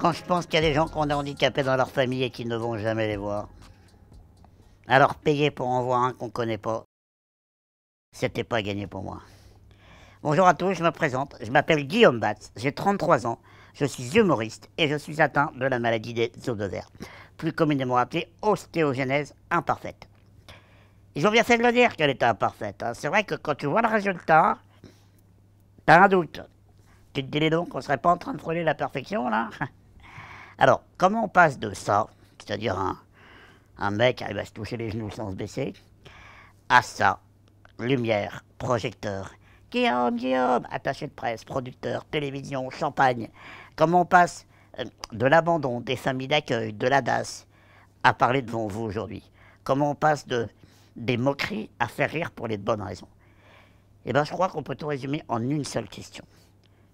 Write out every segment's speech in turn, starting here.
Quand je pense qu'il y a des gens qu'on a handicapés dans leur famille et qui ne vont jamais les voir. Alors payer pour en voir un qu'on connaît pas, c'était pas gagné pour moi. Bonjour à tous, je me présente, je m'appelle Guillaume Batz, j'ai 33 ans, je suis humoriste et je suis atteint de la maladie des os de verre, plus communément appelée ostéogenèse imparfaite. Ils ont bien fait de le dire qu'elle était imparfaite, hein. C'est vrai que quand tu vois le résultat, t'as un doute. Tu te dis les donc, on serait pas en train de frôler la perfection là? Alors, comment on passe de ça, c'est-à-dire un mec arrive à se toucher les genoux sans se baisser, à ça, lumière, projecteur, Guillaume, attaché de presse, producteur, télévision, champagne. Comment on passe de l'abandon, des familles d'accueil, de la DAS, à parler devant vous aujourd'hui? Comment on passe des moqueries à faire rire pour les bonnes raisons? Eh bien, je crois qu'on peut tout résumer en une seule question.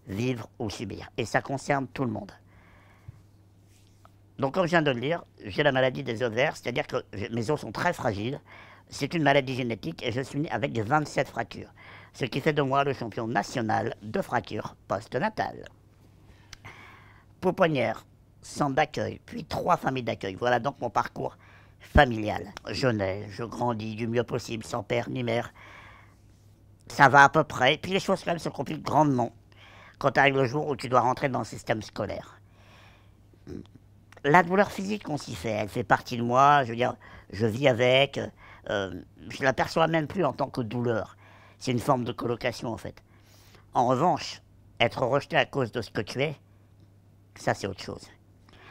Vivre ou subir. Et ça concerne tout le monde. Donc, comme je viens de le dire, j'ai la maladie des ovaires, c'est-à-dire que mes os sont très fragiles. C'est une maladie génétique et je suis né avec 27 fractures, ce qui fait de moi le champion national de fractures postnatales. Pouponnière, centre d'accueil, puis 3 familles d'accueil. Voilà donc mon parcours familial. Je nais, je grandis du mieux possible, sans père ni mère. Ça va à peu près, puis les choses quand même se compliquent grandement quand arrive le jour où tu dois rentrer dans le système scolaire. La douleur physique qu'on s'y fait, elle fait partie de moi, je veux dire, je vis avec, je la perçois même plus en tant que douleur. C'est une forme de colocation en fait. En revanche, être rejeté à cause de ce que tu es, ça c'est autre chose.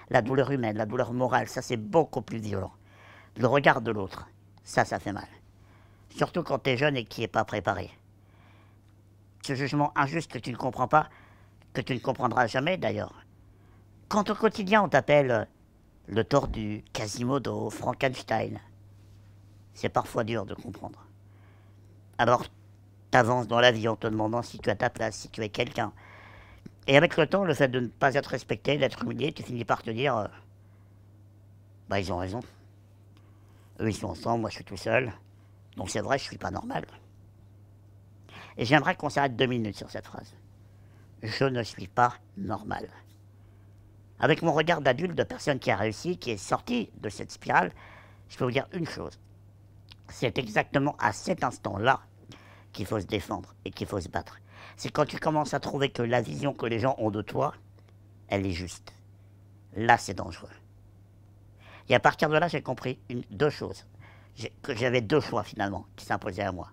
La douleur humaine, la douleur morale, ça c'est beaucoup plus violent. Le regard de l'autre, ça fait mal. Surtout quand tu es jeune et que tu n'y es pas préparé. Ce jugement injuste que tu ne comprends pas, que tu ne comprendras jamais d'ailleurs. Quand au quotidien on t'appelle le tordu, Quasimodo, Frankenstein, c'est parfois dur de comprendre. Alors, t'avances dans la vie en te demandant si tu as ta place, si tu es quelqu'un. Et avec le temps, le fait de ne pas être respecté, d'être humilié, tu finis par te dire bah ils ont raison. Eux ils sont ensemble, moi je suis tout seul. Donc c'est vrai, je suis pas normal. Et j'aimerais qu'on s'arrête 2 minutes sur cette phrase. Je ne suis pas normal. Avec mon regard d'adulte, de personne qui a réussi, qui est sortie de cette spirale, je peux vous dire une chose. C'est exactement à cet instant-là qu'il faut se défendre et qu'il faut se battre. C'est quand tu commences à trouver que la vision que les gens ont de toi, elle est juste. Là, c'est dangereux. Et à partir de là, j'ai compris deux choses. Que j'avais 2 choix finalement qui s'imposaient à moi.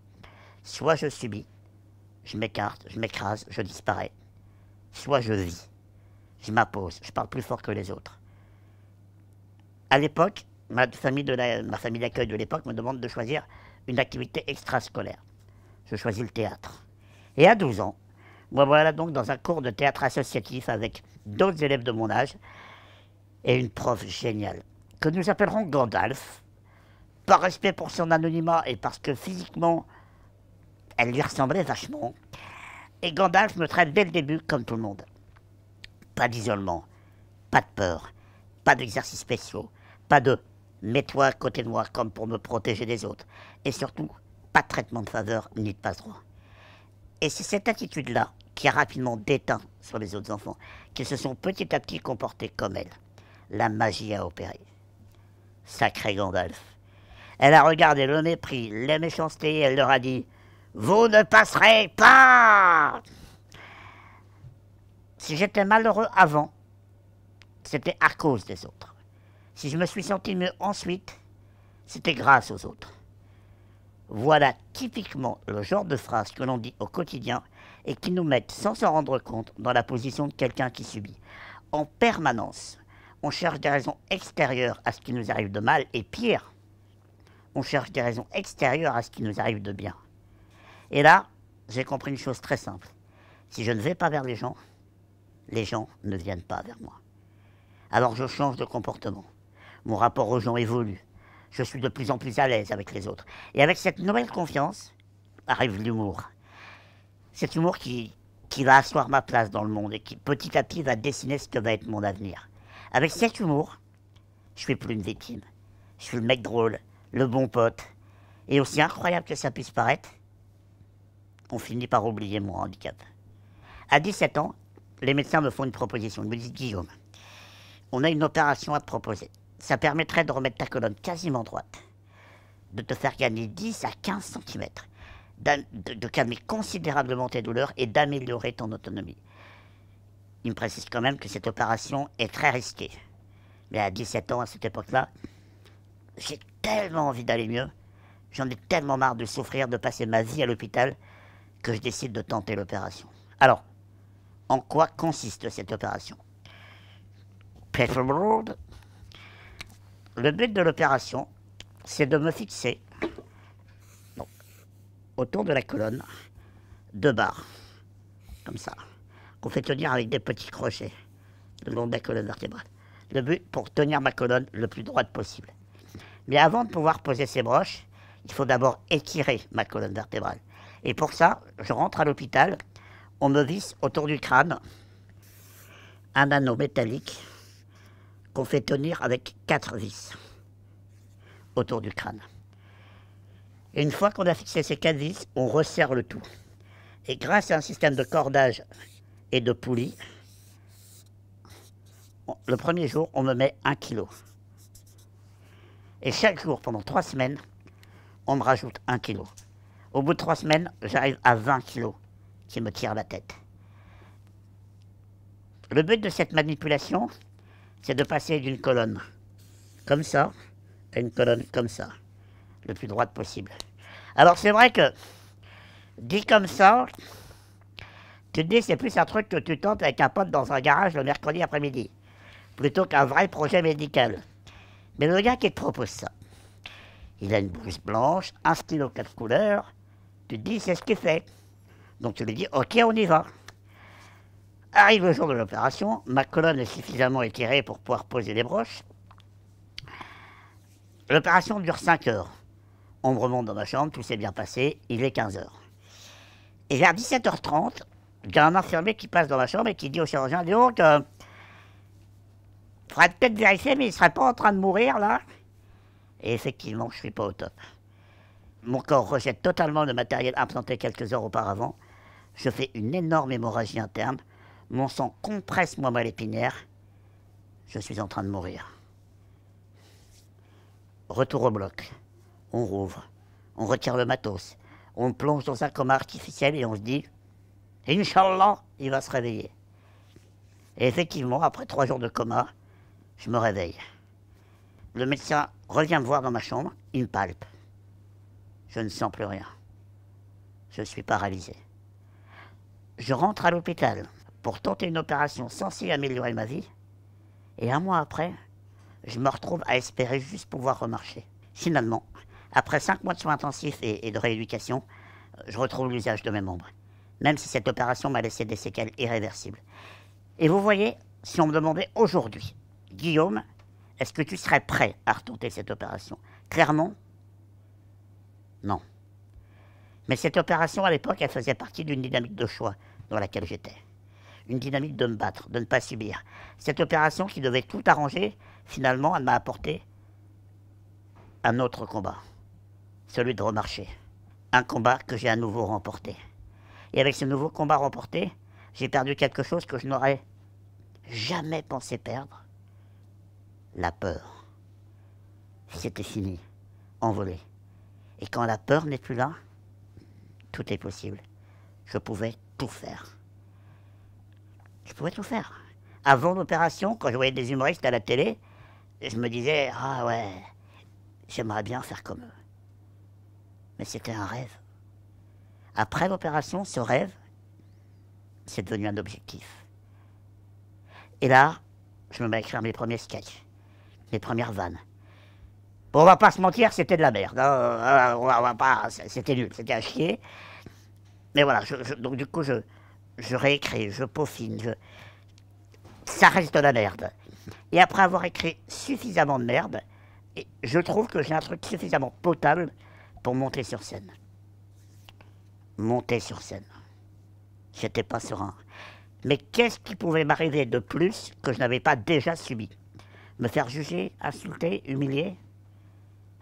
Soit je subis, je m'écarte, je m'écrase, je disparais. Soit je vis, je m'impose, je parle plus fort que les autres. À l'époque, ma famille d'accueil de l'époque me demande de choisir une activité extrascolaire. Je choisis le théâtre. Et à 12 ans, moi voilà donc dans un cours de théâtre associatif avec d'autres élèves de mon âge et une prof géniale, que nous appellerons Gandalf, par respect pour son anonymat et parce que physiquement, elle lui ressemblait vachement. Et Gandalf me traite dès le début comme tout le monde. Pas d'isolement, pas de peur, pas d'exercices spéciaux, pas de mets-toi à côté de moi comme pour me protéger des autres. Et surtout, pas de traitement de faveur ni de passe-droit. Et c'est cette attitude-là qui a rapidement déteint sur les autres enfants, qui se sont petit à petit comportés comme elle. La magie a opéré. Sacré Gandalf. Elle a regardé le mépris, les méchancetés, et elle leur a dit « Vous ne passerez pas !» Si j'étais malheureux avant, c'était à cause des autres. Si je me suis senti mieux ensuite, c'était grâce aux autres. Voilà typiquement le genre de phrases que l'on dit au quotidien et qui nous mettent, sans s'en rendre compte, dans la position de quelqu'un qui subit. En permanence, on cherche des raisons extérieures à ce qui nous arrive de mal et pire, on cherche des raisons extérieures à ce qui nous arrive de bien. Et là, j'ai compris une chose très simple. Si je ne vais pas vers les gens ne viennent pas vers moi. Alors je change de comportement. Mon rapport aux gens évolue. Je suis de plus en plus à l'aise avec les autres. Et avec cette nouvelle confiance, arrive l'humour. Cet humour qui va asseoir ma place dans le monde et qui petit à petit va dessiner ce que va être mon avenir. Avec cet humour, je suis plus une victime. Je suis le mec drôle, le bon pote. Et aussi incroyable que ça puisse paraître, on finit par oublier mon handicap. À 17 ans, les médecins me font une proposition. Ils me disent « Guillaume, on a une opération à te proposer. Ça permettrait de remettre ta colonne quasiment droite, de te faire gagner 10 à 15 centimètres, de calmer considérablement tes douleurs et d'améliorer ton autonomie. Il me précise quand même que cette opération est très risquée. Mais à 17 ans, à cette époque-là, j'ai tellement envie d'aller mieux, j'en ai tellement marre de souffrir, de passer ma vie à l'hôpital, que je décide de tenter l'opération. Alors, en quoi consiste cette opération? Le but de l'opération, c'est de me fixer autour de la colonne 2 barres, comme ça, qu'on fait tenir avec des petits crochets le long de la colonne vertébrale. Le but pour tenir ma colonne le plus droite possible. Mais avant de pouvoir poser ces broches, il faut d'abord étirer ma colonne vertébrale. Et pour ça, je rentre à l'hôpital, on me visse autour du crâne un anneau métallique qu'on fait tenir avec 4 vis autour du crâne. Et une fois qu'on a fixé ces 4 vis, on resserre le tout. Et grâce à un système de cordage et de poulies, le premier jour, on me met 1 kilo. Et chaque jour, pendant 3 semaines, on me rajoute 1 kilo. Au bout de 3 semaines, j'arrive à 20 kilos qui me tirent la tête. Le but de cette manipulation, c'est de passer d'une colonne comme ça à une colonne comme ça, le plus droite possible. Alors c'est vrai que, dit comme ça, tu te dis c'est plus un truc que tu tentes avec un pote dans un garage le mercredi après-midi, plutôt qu'un vrai projet médical. Mais le gars qui te propose ça, il a une blouse blanche, un stylo 4 couleurs, tu te dis c'est ce qu'il fait. Donc tu lui dis ok, on y va. Arrive le jour de l'opération, ma colonne est suffisamment étirée pour pouvoir poser les broches. L'opération dure 5 heures. On me remonte dans ma chambre, tout s'est bien passé, il est 15 heures. Et vers 17h30, il y a un infirmier qui passe dans ma chambre et qui dit au chirurgien, dis donc, faudrait peut-être vérifier, mais il ne serait pas en train de mourir là. Et effectivement, je ne suis pas au top. Mon corps rejette totalement le matériel implanté quelques heures auparavant. Je fais une énorme hémorragie interne. Mon sang compresse ma moelle épinière. Je suis en train de mourir. Retour au bloc. On rouvre. On retire le matos. On plonge dans un coma artificiel et on se dit « Inch'Allah, il va se réveiller ». Et effectivement, après 3 jours de coma, je me réveille. Le médecin revient me voir dans ma chambre, il me palpe. Je ne sens plus rien. Je suis paralysé. Je rentre à l'hôpital pour tenter une opération censée améliorer ma vie. Et 1 mois après, je me retrouve à espérer juste pouvoir remarcher. Finalement, après 5 mois de soins intensifs et de rééducation, je retrouve l'usage de mes membres. Même si cette opération m'a laissé des séquelles irréversibles. Et vous voyez, si on me demandait aujourd'hui, Guillaume, est-ce que tu serais prêt à retenter cette opération? Clairement, non. Mais cette opération, à l'époque, elle faisait partie d'une dynamique de choix dans laquelle j'étais. Une dynamique de me battre, de ne pas subir. Cette opération qui devait tout arranger, finalement, elle m'a apporté un autre combat. Celui de remarcher. Un combat que j'ai à nouveau remporté. Et avec ce nouveau combat remporté, j'ai perdu quelque chose que je n'aurais jamais pensé perdre. La peur. C'était fini, envolé. Et quand la peur n'est plus là, tout est possible. Je pouvais tout faire. Je pouvais tout faire. Avant l'opération, quand je voyais des humoristes à la télé, je me disais « Ah ouais, j'aimerais bien faire comme eux. » Mais c'était un rêve. Après l'opération, ce rêve, c'est devenu un objectif. Et là, je me mets à écrire mes premiers sketchs, mes premières vannes. Bon, on va pas se mentir, c'était de la merde. Hein. On va pas, c'était nul, c'était à chier. Mais voilà, donc du coup, je réécris, je peaufine, ça reste de la merde. Et après avoir écrit suffisamment de merde, je trouve que j'ai un truc suffisamment potable pour monter sur scène. Monter sur scène. J'étais pas serein. Mais qu'est-ce qui pouvait m'arriver de plus que je n'avais pas déjà subi? Me faire juger, insulter, humilier?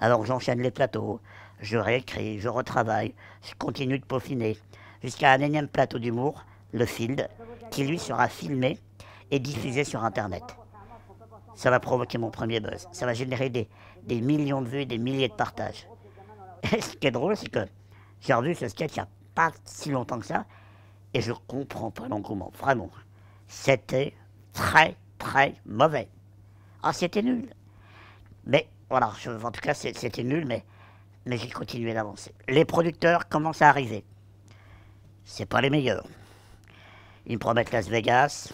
Alors j'enchaîne les plateaux, je réécris, je retravaille, je continue de peaufiner, jusqu'à un énième plateau d'humour, le Field, qui lui sera filmé et diffusé sur Internet. Ça va provoquer mon premier buzz. Ça va générer des millions de vues, des milliers de partages. Et ce qui est drôle, c'est que j'ai revu ce sketch il n'y a pas si longtemps que ça, et je comprends pas l'engouement. Vraiment. C'était très, très mauvais. Ah, c'était nul. Mais voilà, en tout cas, c'était nul, mais j'ai continué d'avancer. Les producteurs commencent à arriver. C'est pas les meilleurs. Ils me promettent Las Vegas,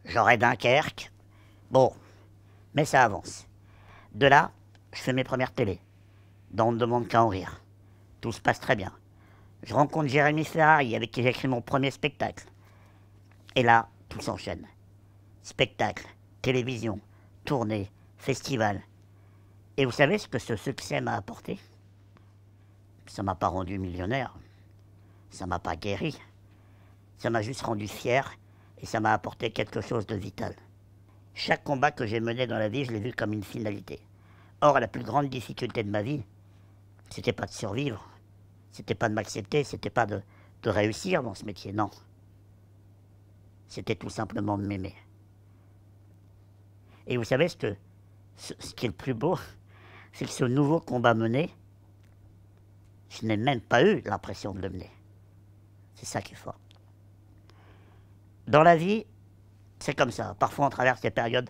j'aurai Dunkerque. Bon, mais ça avance. De là, je fais mes premières télés. Dont on ne demande qu'à en rire. Tout se passe très bien. Je rencontre Jérémy Ferrari, avec qui j'écris mon premier spectacle. Et là, tout s'enchaîne. Spectacle, télévision, tournée, festival. Et vous savez ce que ce succès m'a apporté? Ça m'a pas rendu millionnaire. Ça m'a pas guéri. Ça m'a juste rendu fier et ça m'a apporté quelque chose de vital. Chaque combat que j'ai mené dans la vie, je l'ai vu comme une finalité. Or, la plus grande difficulté de ma vie, c'était pas de survivre, c'était pas de m'accepter, c'était pas de réussir dans ce métier, non. C'était tout simplement de m'aimer. Et vous savez ce qui est le plus beau, c'est que ce nouveau combat mené, je n'ai même pas eu l'impression de le mener. C'est ça qui est fort. Dans la vie, c'est comme ça. Parfois, on traverse des périodes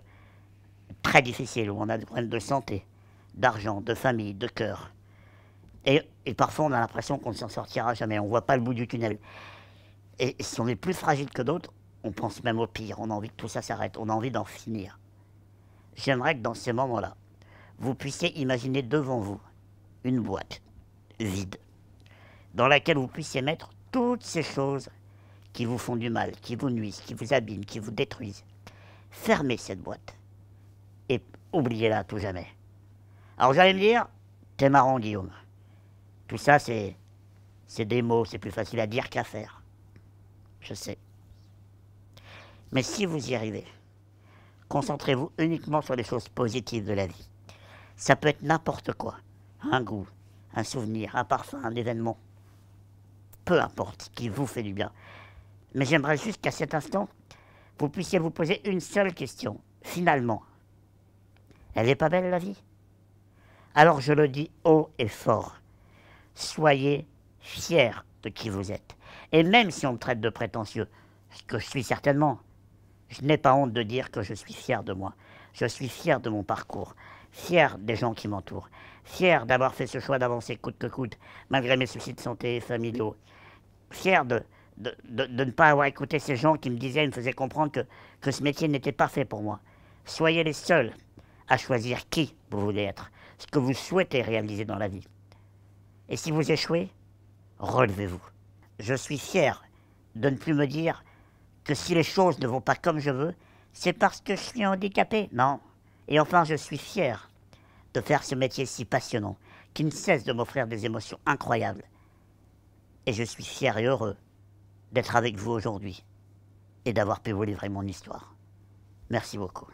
très difficiles où on a des problèmes de santé, d'argent, de famille, de cœur. Et parfois, on a l'impression qu'on ne s'en sortira jamais. On ne voit pas le bout du tunnel. Et si on est plus fragile que d'autres, on pense même au pire. On a envie que tout ça s'arrête. On a envie d'en finir. J'aimerais que dans ces moments-là, vous puissiez imaginer devant vous une boîte vide, dans laquelle vous puissiez mettre toutes ces choses qui vous font du mal, qui vous nuisent, qui vous abîment, qui vous détruisent. Fermez cette boîte et oubliez-la à tout jamais. Alors vous allez me dire, t'es marrant Guillaume. Tout ça c'est des mots, c'est plus facile à dire qu'à faire. Je sais. Mais si vous y arrivez, concentrez-vous uniquement sur les choses positives de la vie. Ça peut être n'importe quoi. Un goût, un souvenir, un parfum, un événement. Peu importe, qui vous fait du bien. Mais j'aimerais juste qu'à cet instant, vous puissiez vous poser une seule question. Finalement, elle n'est pas belle la vie? Alors je le dis haut et fort. Soyez fiers de qui vous êtes. Et même si on me traite de prétentieux, ce que je suis certainement, je n'ai pas honte de dire que je suis fier de moi. Je suis fier de mon parcours, fier des gens qui m'entourent, fier d'avoir fait ce choix d'avancer coûte que coûte, malgré mes soucis de santé familiaux, fier de ne pas avoir écouté ces gens qui me disaient, me faisaient comprendre que ce métier n'était pas fait pour moi. Soyez les seuls à choisir qui vous voulez être, ce que vous souhaitez réaliser dans la vie. Et si vous échouez, relevez-vous. Je suis fier de ne plus me dire que si les choses ne vont pas comme je veux, c'est parce que je suis handicapé. Non. Et enfin, je suis fier de faire ce métier si passionnant, qui ne cesse de m'offrir des émotions incroyables. Et je suis fier et heureux d'être avec vous aujourd'hui et d'avoir pu vous livrer mon histoire. Merci beaucoup.